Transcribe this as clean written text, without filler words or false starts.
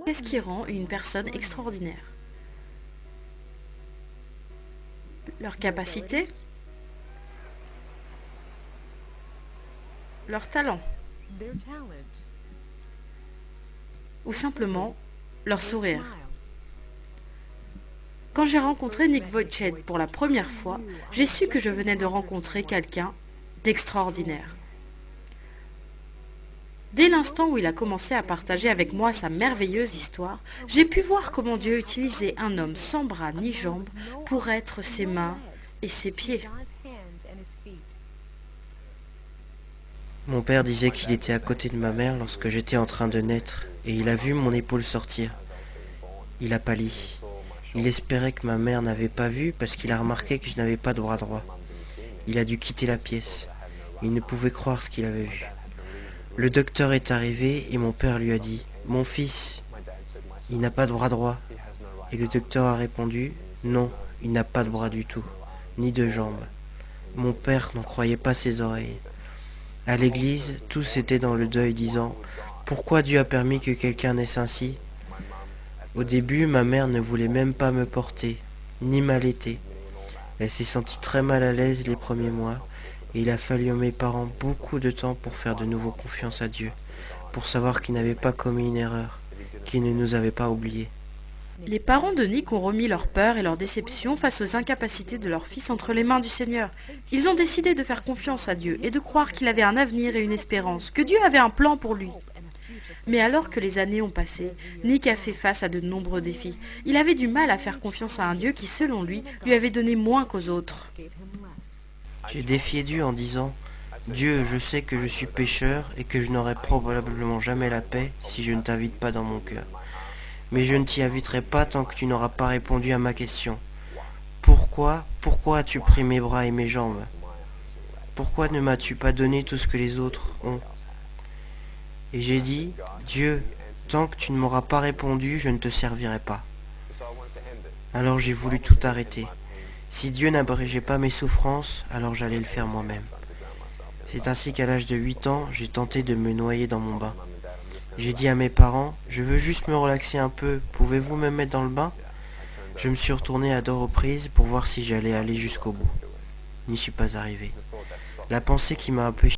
Qu'est-ce qui rend une personne extraordinaire? Leur capacité? Leur talent? Ou simplement leur sourire? Quand j'ai rencontré Nick Vujicic pour la première fois, j'ai su que je venais de rencontrer quelqu'un d'extraordinaire. Dès l'instant où il a commencé à partager avec moi sa merveilleuse histoire, j'ai pu voir comment Dieu utilisait un homme sans bras ni jambes pour être ses mains et ses pieds. Mon père disait qu'il était à côté de ma mère lorsque j'étais en train de naître, et il a vu mon épaule sortir. Il a pâli. Il espérait que ma mère n'avait pas vu parce qu'il a remarqué que je n'avais pas de bras droit. Il a dû quitter la pièce. Il ne pouvait croire ce qu'il avait vu. Le docteur est arrivé et mon père lui a dit « Mon fils, il n'a pas de bras droit. » Et le docteur a répondu « Non, il n'a pas de bras du tout, ni de jambes. » Mon père n'en croyait pas ses oreilles. À l'église, tous étaient dans le deuil disant « Pourquoi Dieu a permis que quelqu'un naisse ainsi ?» Au début, ma mère ne voulait même pas me porter, ni m'allaiter. Elle s'est sentie très mal à l'aise les premiers mois, et il a fallu à mes parents beaucoup de temps pour faire de nouveau confiance à Dieu, pour savoir qu'il n'avait pas commis une erreur, qu'il ne nous avait pas oubliés. Les parents de Nick ont remis leur peur et leur déception face aux incapacités de leur fils entre les mains du Seigneur. Ils ont décidé de faire confiance à Dieu et de croire qu'il avait un avenir et une espérance, que Dieu avait un plan pour lui. Mais alors que les années ont passé, Nick a fait face à de nombreux défis. Il avait du mal à faire confiance à un Dieu qui, selon lui avait donné moins qu'aux autres. J'ai défié Dieu en disant « Dieu, je sais que je suis pécheur et que je n'aurai probablement jamais la paix si je ne t'invite pas dans mon cœur. Mais je ne t'y inviterai pas tant que tu n'auras pas répondu à ma question. Pourquoi as-tu pris mes bras et mes jambes? Pourquoi ne m'as-tu pas donné tout ce que les autres ont? » Et j'ai dit, Dieu, tant que tu ne m'auras pas répondu, je ne te servirai pas. Alors j'ai voulu tout arrêter. Si Dieu n'abrégeait pas mes souffrances, alors j'allais le faire moi-même. C'est ainsi qu'à l'âge de 8 ans, j'ai tenté de me noyer dans mon bain. J'ai dit à mes parents, je veux juste me relaxer un peu, pouvez-vous me mettre dans le bain? Je me suis retourné à deux reprises pour voir si j'allais aller jusqu'au bout. N'y suis pas arrivé. La pensée qui m'a empêché